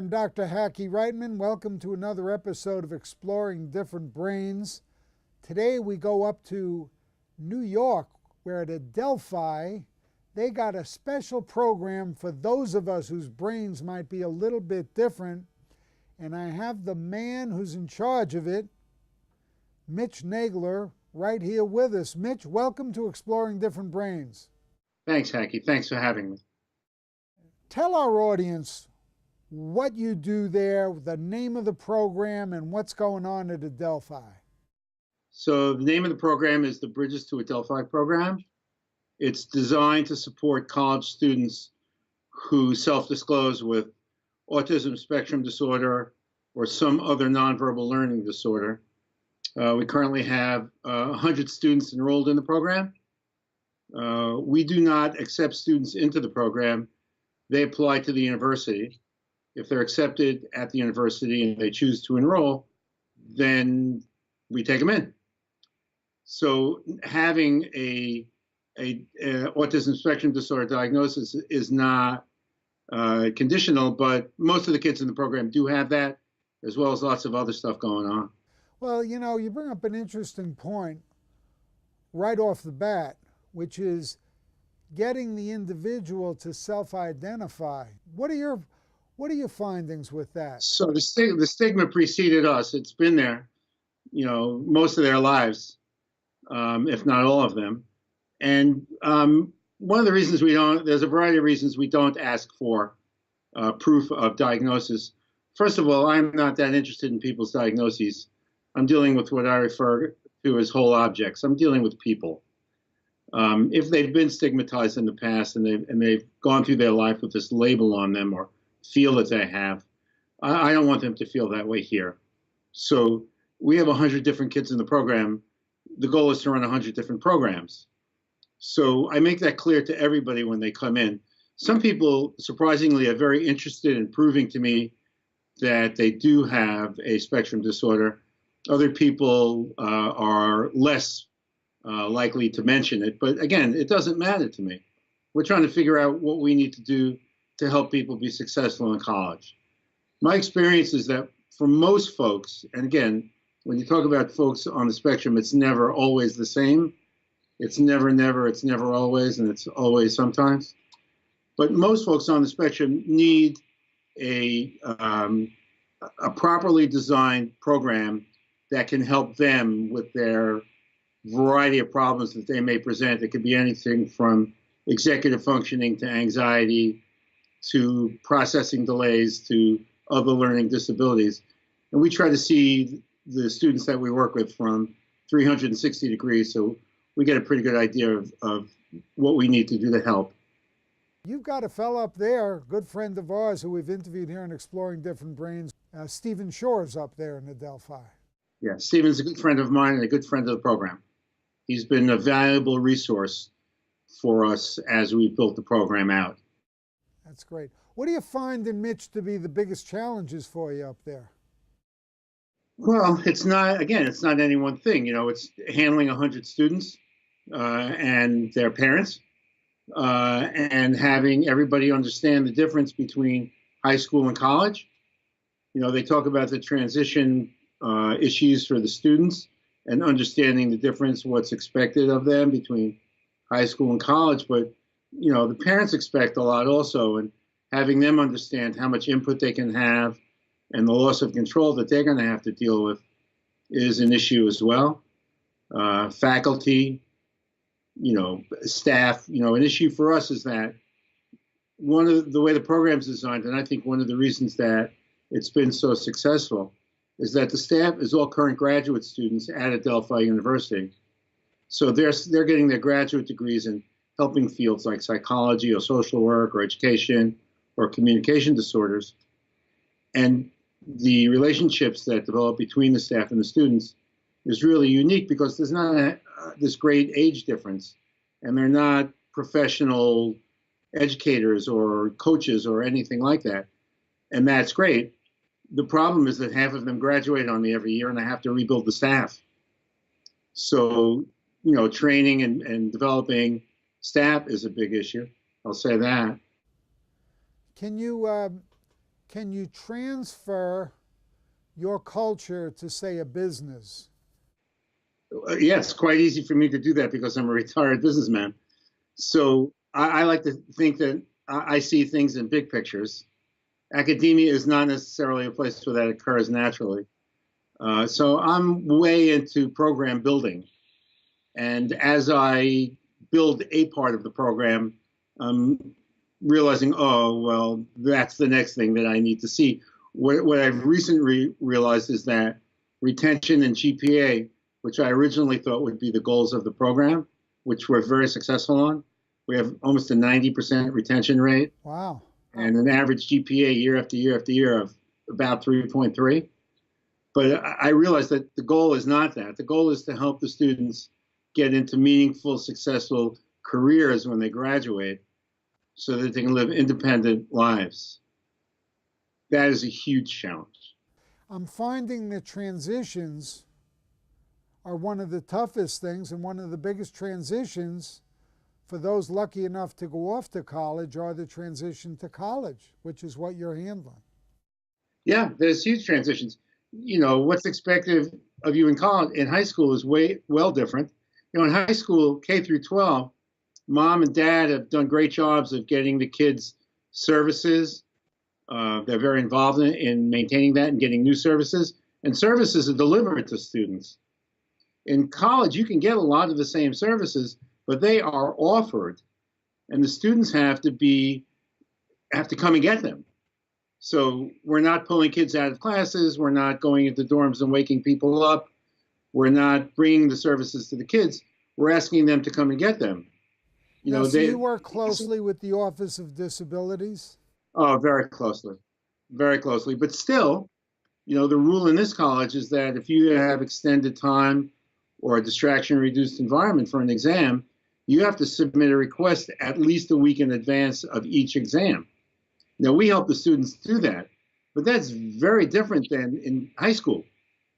I'm Dr. Hackey Reitman. Welcome to another episode of Exploring Different Brains. Today we go up to New York, where at Adelphi, they got a special program for those of us whose brains might be a little bit different. And I have the man who's in charge of it, Mitch Nagler, right here with us. Mitch, welcome to Exploring Different Brains. Thanks, Hackey. Thanks for having me. Tell our audience what you do there, the name of the program, and what's going on at Adelphi. So the name of the program is the Bridges to Adelphi program. It's designed to support college students who self-disclose with autism spectrum disorder or some other nonverbal learning disorder. We currently have 100 students enrolled in the program. We do not accept students into the program. They apply to the university. If they're accepted at the university and they choose to enroll, then we take them in. So having a autism spectrum disorder diagnosis is not conditional, but most of the kids in the program do have that, as well as lots of other stuff going on. Well, you know, you bring up an interesting point right off the bat, which is getting the individual to self-identify. What are your findings with that? So the stigma preceded us. It's been there, you know, most of their lives, if not all of them. And one of the reasons there's a variety of reasons we don't ask for proof of diagnosis. First of all, I'm not that interested in people's diagnoses. I'm dealing with what I refer to as whole objects. I'm dealing with people. If they've been stigmatized in the past and they've gone through their life with this label on them or feel that they have, I don't want them to feel that way here. So we have 100 different kids in the program. The goal is to run 100 different programs. So I make that clear to everybody when they come in. Some people, surprisingly, are very interested in proving to me that they do have a spectrum disorder. Other people are less likely to mention it. But again, it doesn't matter to me. We're trying to figure out what we need to do to help people be successful in college. My experience is that for most folks, and again, when you talk about folks on the spectrum, it's never always the same. It's never, it's never always, and it's always sometimes. But most folks on the spectrum need a properly designed program that can help them with their variety of problems that they may present. It could be anything from executive functioning to anxiety to processing delays to other learning disabilities. And we try to see the students that we work with from 360 degrees, so we get a pretty good idea of what we need to do to help. You've got a fellow up there, a good friend of ours who we've interviewed here in Exploring Different Brains. Stephen Shore's up there in Adelphi. Yeah, Stephen's a good friend of mine and a good friend of the program. He's been a valuable resource for us as we built the program out. That's great. What do you find in Mitch to be the biggest challenges for you up there? Well, it's not any one thing. You know, it's handling 100 students and their parents and having everybody understand the difference between high school and college. You know, they talk about the transition issues for the students and understanding the difference, what's expected of them between high school and college. But, you know, the parents expect a lot also, and having them understand how much input they can have and the loss of control that they're going to have to deal with is an issue as well. Faculty, you know, staff, you know, an issue for us is that one of the way the program's designed, and I think one of the reasons that it's been so successful, is that the staff is all current graduate students at Adelphi University. So they're getting their graduate degrees in helping fields like psychology or social work or education or communication disorders. And the relationships that develop between the staff and the students is really unique because there's not this great age difference, and they're not professional educators or coaches or anything like that. And that's great. The problem is that half of them graduate on me every year, and I have to rebuild the staff. So, you know, training and developing staff is a big issue. I'll say that. Can you can you transfer your culture to, say, a business? Yeah, it's quite easy for me to do that because I'm a retired businessman. So I like to think that I see things in big pictures. Academia is not necessarily a place where that occurs naturally. So I'm way into program building. And as I build a part of the program, I'm realizing, oh, well, that's the next thing that I need to see. What I've recently realized is that retention and GPA, which I originally thought would be the goals of the program, which we're very successful on, we have almost a 90% retention rate. Wow. And an average GPA year after year after year of about 3.3. But I realized that the goal is not that. The goal is to help the students get into meaningful, successful careers when they graduate so that they can live independent lives. That is a huge challenge. I'm finding that transitions are one of the toughest things, and one of the biggest transitions for those lucky enough to go off to college are the transition to college, which is what you're handling. Yeah, there's huge transitions. You know, what's expected of you in college, in high school is well different. You know, in high school, K through 12, mom and dad have done great jobs of getting the kids services. They're very involved in maintaining that and getting new services. And services are delivered to students. In college, you can get a lot of the same services, but they are offered, and the students have to come and get them. So we're not pulling kids out of classes. We're not going into dorms and waking people up. We're not bringing the services to the kids. We're asking them to come and get them. So you work closely with the Office of Disabilities? Oh, very closely, very closely. But still, the rule in this college is that if you have extended time or a distraction-reduced environment for an exam, you have to submit a request at least a week in advance of each exam. Now, we help the students do that, but that's very different than in high school.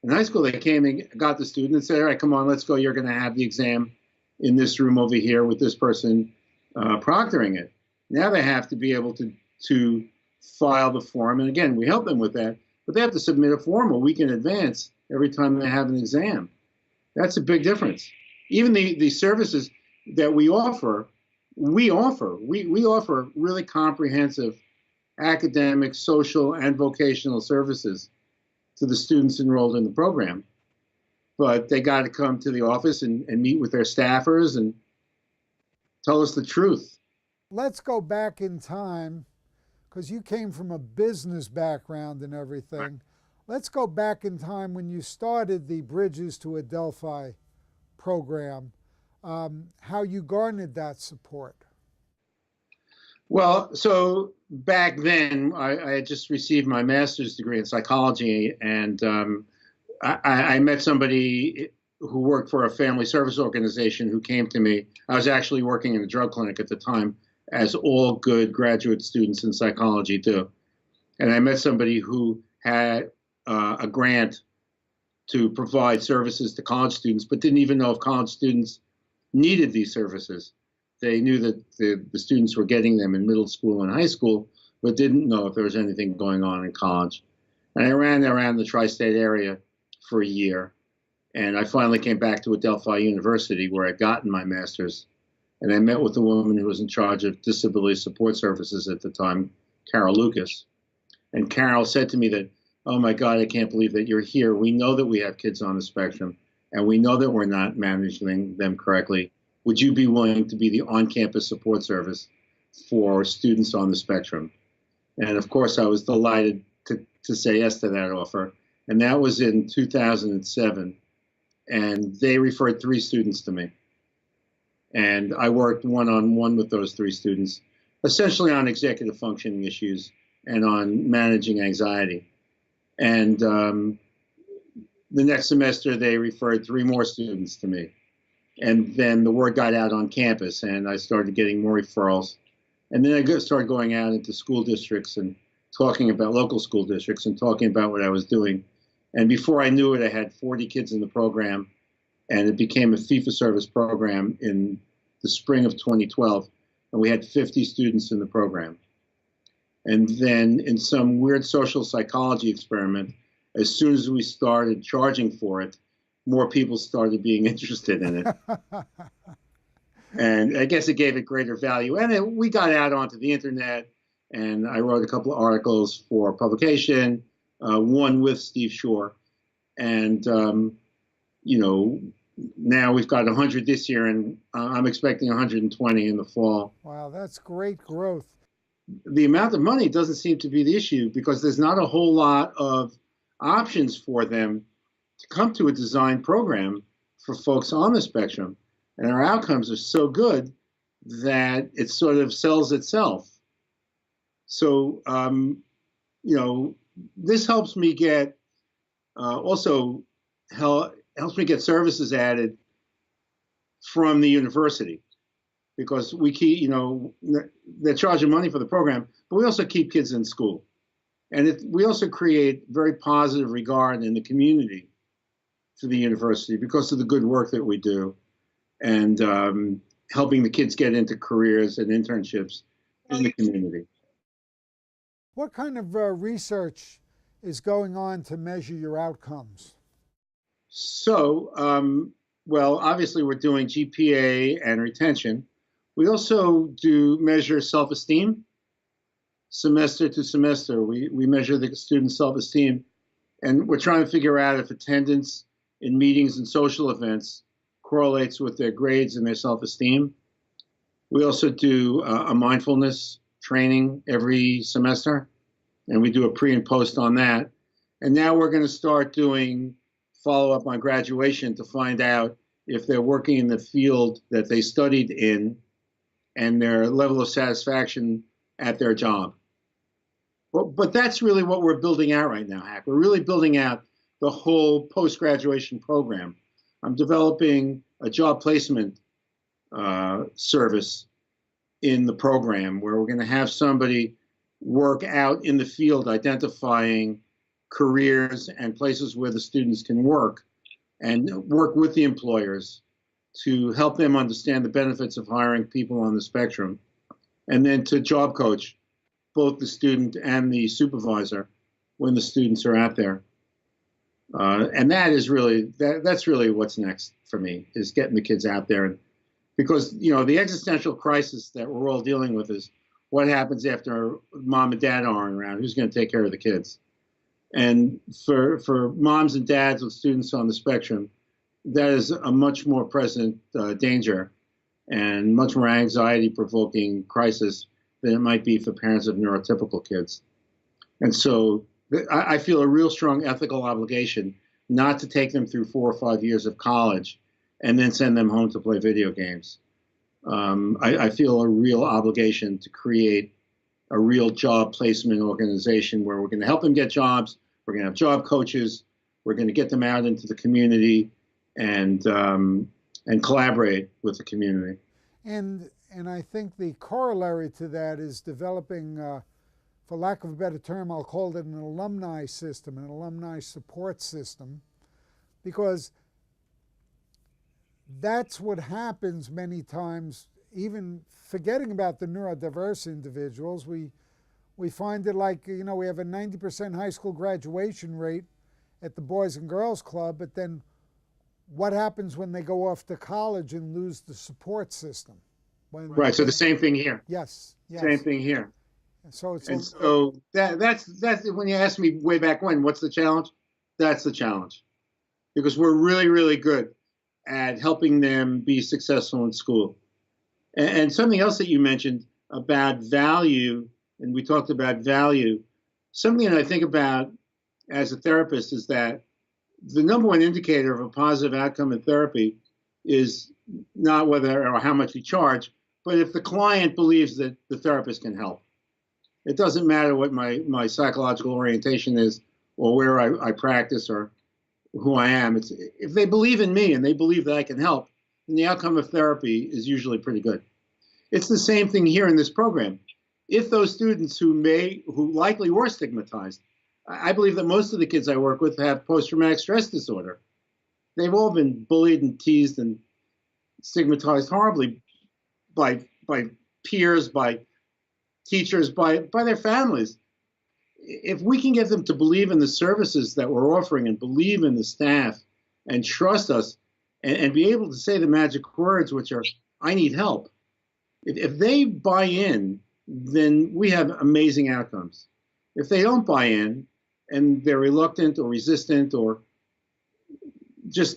In high school, they came and got the student and said, all right, come on, let's go. You're going to have the exam in this room over here with this person proctoring it. Now they have to be able to file the form. And again, we help them with that, but they have to submit a form a week in advance every time they have an exam. That's a big difference. Even the services that we offer really comprehensive academic, social, and vocational services to the students enrolled in the program. But they got to come to the office and meet with their staffers and tell us the truth. Let's go back in time, because you came from a business background and everything. Let's go back in time when you started the Bridges to Adelphi program, how you garnered that support. Well, so back then, I had just received my master's degree in psychology, and I met somebody who worked for a family service organization who came to me. I was actually working in a drug clinic at the time, as all good graduate students in psychology do. And I met somebody who had a grant to provide services to college students, but didn't even know if college students needed these services. They knew that the students were getting them in middle school and high school, but didn't know if there was anything going on in college. And I ran around the tri-state area for a year, and I finally came back to Adelphi University, where I'd gotten my master's. And I met with the woman who was in charge of disability support services at the time, Carol Lucas. And Carol said to me that, oh my God, I can't believe that you're here. We know that we have kids on the spectrum, and we know that we're not managing them correctly. Would you be willing to be the on-campus support service for students on the spectrum? And of course, I was delighted to say yes to that offer. And that was in 2007. And they referred 3 students to me. And I worked one-on-one with those 3 students, essentially on executive functioning issues and on managing anxiety. And the next semester, they referred 3 more students to me. And then the word got out on campus, and I started getting more referrals. And then I started going out into school districts and talking about local school districts and talking about what I was doing. And before I knew it, I had 40 kids in the program, and it became a fee-for-service program in the spring of 2012. And we had 50 students in the program. And then in some weird social psychology experiment, as soon as we started charging for it, more people started being interested in it. And I guess it gave it greater value. And we got out onto the internet, and I wrote a couple of articles for publication, one with Steve Shore. And, now we've got 100 this year, and I'm expecting 120 in the fall. Wow, that's great growth. The amount of money doesn't seem to be the issue because there's not a whole lot of options for them to come to a design program for folks on the spectrum. And our outcomes are so good that it sort of sells itself. So, this helps me get helps me get services added from the university, because we keep, they're charging money for the program, but we also keep kids in school. And we also create very positive regard in the community for the university because of the good work that we do, and helping the kids get into careers and internships in the community. What kind of research is going on to measure your outcomes? So, well, obviously we're doing GPA and retention. We also do measure self-esteem semester to semester. We measure the students' self-esteem, and we're trying to figure out if attendance in meetings and social events correlates with their grades and their self-esteem. We also do a mindfulness training every semester, and we do a pre and post on that. And now we're going to start doing follow-up on graduation to find out if they're working in the field that they studied in and their level of satisfaction at their job. But that's really what we're building out right now, Hack. We're really building out the whole post-graduation program. I'm developing a job placement service in the program where we're going to have somebody work out in the field identifying careers and places where the students can work, and work with the employers to help them understand the benefits of hiring people on the spectrum, and then to job coach both the student and the supervisor when the students are out there. And that is really, that's really what's next for me, is getting the kids out there. Because, the existential crisis that we're all dealing with is what happens after mom and dad aren't around? Who's going to take care of the kids? And for moms and dads with students on the spectrum, that is a much more present danger and much more anxiety-provoking crisis than it might be for parents of neurotypical kids. And so I feel a real strong ethical obligation not to take them through 4 or 5 years of college and then send them home to play video games. I feel a real obligation to create a real job placement organization where we're going to help them get jobs, we're going to have job coaches, we're going to get them out into the community and collaborate with the community. And I think the corollary to that is developing, for lack of a better term, I'll call it an alumni system, an alumni support system, because that's what happens many times. Even forgetting about the neurodiverse individuals, we find it like, we have a 90% high school graduation rate at the Boys and Girls Club, but then what happens when they go off to college and lose the support system? Right, so the same thing here. Yes. Same thing here. So it's so that's when you asked me way back when, what's the challenge? That's the challenge. Because we're really, really good at helping them be successful in school. And something else that you mentioned about value, and we talked about value, something that I think about as a therapist is that the number one indicator of a positive outcome in therapy is not whether or how much you charge, but if the client believes that the therapist can help. It doesn't matter what my psychological orientation is or where I practice or who I am. It's, if they believe in me and they believe that I can help, then the outcome of therapy is usually pretty good. It's the same thing here in this program. If those students who likely were stigmatized, I believe that most of the kids I work with have post-traumatic stress disorder. They've all been bullied and teased and stigmatized horribly by peers, by teachers, by their families. If we can get them to believe in the services that we're offering and believe in the staff and trust us and be able to say the magic words, which are, I need help. If they buy in, then we have amazing outcomes. If they don't buy in and they're reluctant or resistant or just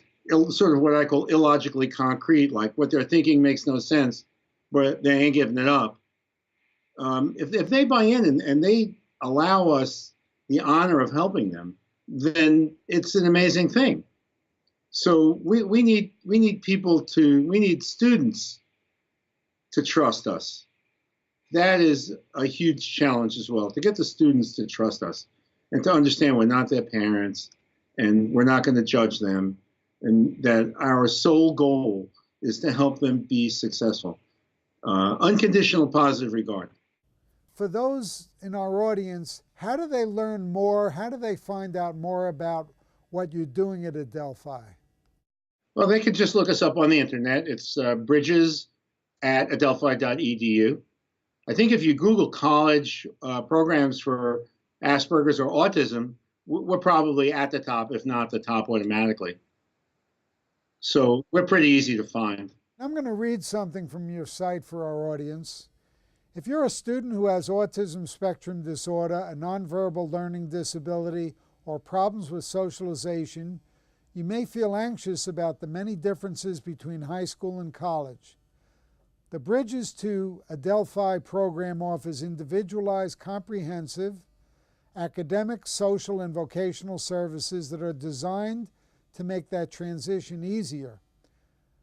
sort of what I call illogically concrete, like what they're thinking makes no sense, but they ain't giving it up. If they buy in and they allow us the honor of helping them, then it's an amazing thing. So we need students to trust us. That is a huge challenge as well, to get the students to trust us and to understand we're not their parents and we're not going to judge them, and that our sole goal is to help them be successful. Unconditional positive regard. For those in our audience, how do they learn more? How do they find out more about what you're doing at Adelphi? Well, they could just look us up on the internet. It's bridges@adelphi.edu. I think if you Google college programs for Asperger's or autism, we're probably at the top, if not the top automatically. So we're pretty easy to find. I'm going to read something from your site for our audience. If you're a student who has autism spectrum disorder, a nonverbal learning disability, or problems with socialization, you may feel anxious about the many differences between high school and college. The Bridges to Adelphi program offers individualized, comprehensive, academic, social, and vocational services that are designed to make that transition easier.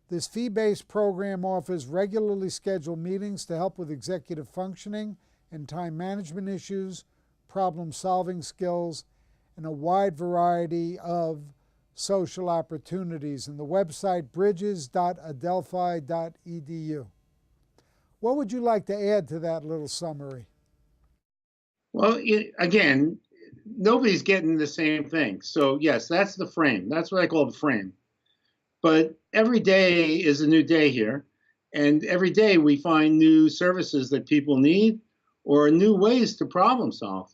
This fee-based program offers regularly scheduled meetings to help with executive functioning and time management issues, problem-solving skills, and a wide variety of social opportunities. And the website bridges.adelphi.edu. What would you like to add to that little summary? Well, again, nobody's getting the same thing. So yes, that's the frame. That's what I call the frame. But every day is a new day here. And every day we find new services that people need or new ways to problem solve.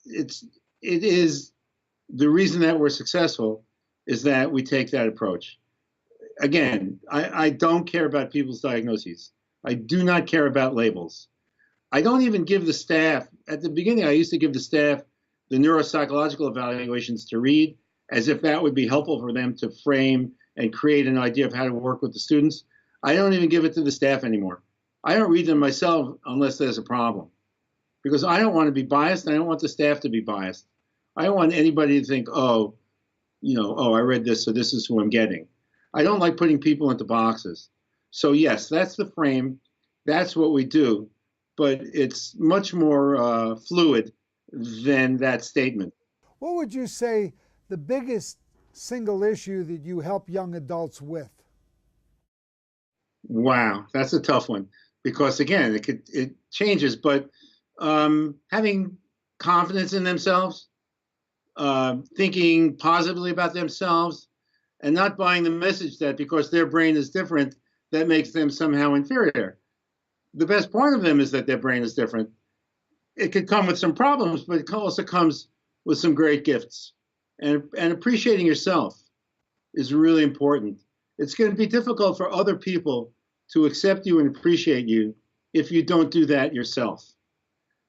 It is the reason that we're successful is that we take that approach. Again, I don't care about people's diagnoses. I do not care about labels. I don't even give the staff, at the beginning I used to give the staff the neuropsychological evaluations to read as if that would be helpful for them to frame and create an idea of how to work with the students. I don't even give it to the staff anymore. I don't read them myself unless there's a problem, because I don't want to be biased and I don't want the staff to be biased. I don't want anybody to think, oh, I read this, so this is who I'm getting. I don't like putting people into boxes. So yes, that's the frame. That's what we do. But it's much more fluid than that statement. What would you say the biggest single issue that you help young adults with? Wow, that's a tough one, because again, it changes. But having confidence in themselves, thinking positively about themselves, and not buying the message that because their brain is different, that makes them somehow inferior. The best part of them is that their brain is different. It could come with some problems, but it also comes with some great gifts. And appreciating yourself is really important. It's going to be difficult for other people to accept you and appreciate you if you don't do that yourself.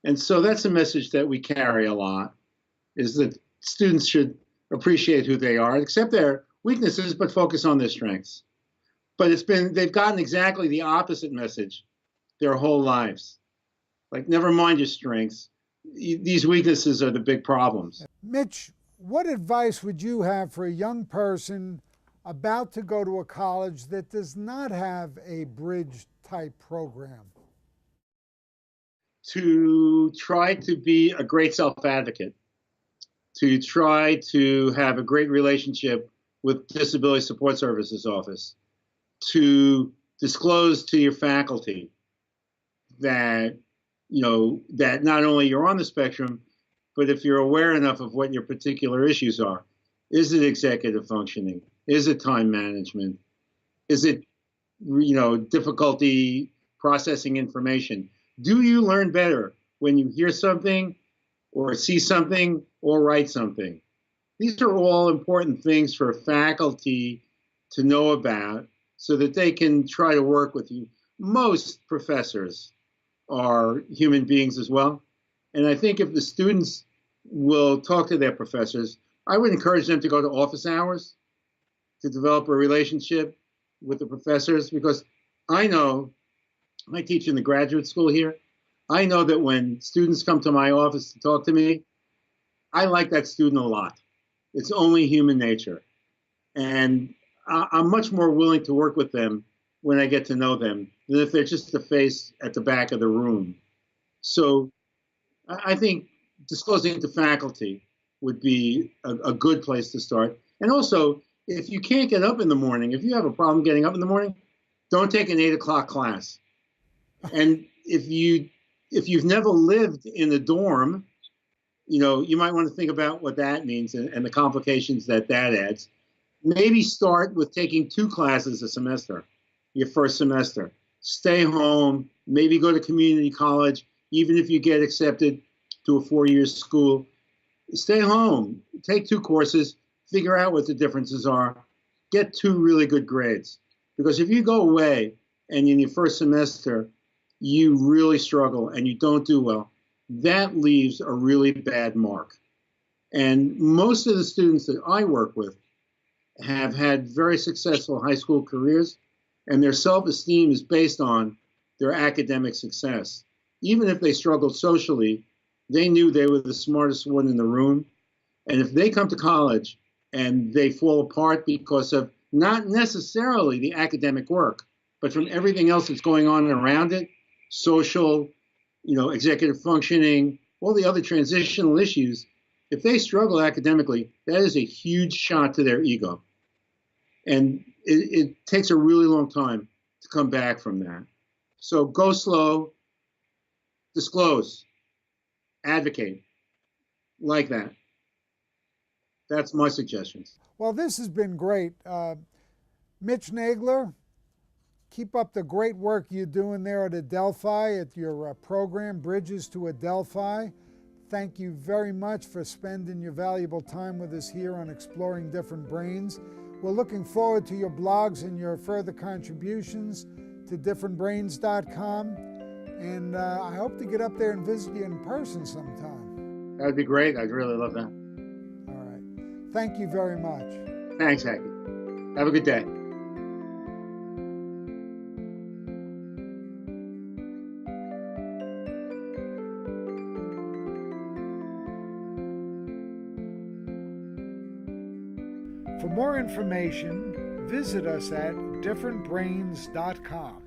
And so that's a message that we carry a lot, is that students should appreciate who they are, accept their weaknesses, but focus on their strengths. But they've gotten exactly the opposite message their whole lives. Like, never mind your strengths. These weaknesses are the big problems. Mitch, what advice would you have for a young person about to go to a college that does not have a bridge type program? To try to be a great self-advocate, to try to have a great relationship with Disability Support Services Office, to disclose to your faculty that, that not only you're on the spectrum, but if you're aware enough of what your particular issues are. Is it executive functioning? Is it time management? Is it, difficulty processing information? Do you learn better when you hear something or see something or write something? These are all important things for faculty to know about so that they can try to work with you. Most professors are human beings as well. And I think if the students will talk to their professors, I would encourage them to go to office hours to develop a relationship with the professors, because I know, I teach in the graduate school here, I know that when students come to my office to talk to me, I like that student a lot. It's only human nature. And I'm much more willing to work with them when I get to know them than if they're just a face at the back of the room. So I think disclosing to faculty would be a good place to start. And also, if you can't get up in the morning, if you have a problem getting up in the morning, don't take an 8 o'clock class. And if you've never lived in a dorm, you might want to think about what that means and the complications that adds. Maybe start with taking 2 classes a semester, your first semester. Stay home, maybe go to community college, even if you get accepted to a 4-year school. Stay home, take 2 courses, figure out what the differences are, get 2 really good grades. Because if you go away and in your first semester, you really struggle and you don't do well, that leaves a really bad mark. And most of the students that I work with have had very successful high school careers, and their self-esteem is based on their academic success. Even if they struggled socially, they knew they were the smartest one in the room. And if they come to college and they fall apart because of not necessarily the academic work, but from everything else that's going on around it, social, executive functioning, all the other transitional issues, if they struggle academically, that is a huge shot to their ego. And it takes a really long time to come back from that. So go slow, disclose, advocate, like that. That's my suggestions. Well, this has been great. Mitch Nagler, keep up the great work you're doing there at Adelphi, at your program, Bridges to Adelphi. Thank you very much for spending your valuable time with us here on Exploring Different Brains. We're looking forward to your blogs and your further contributions to differentbrains.com. And I hope to get up there and visit you in person sometime. That would be great. I'd really love that. All right. Thank you very much. Thanks, Hackey. Have a good day. For more information, visit us at differentbrains.com.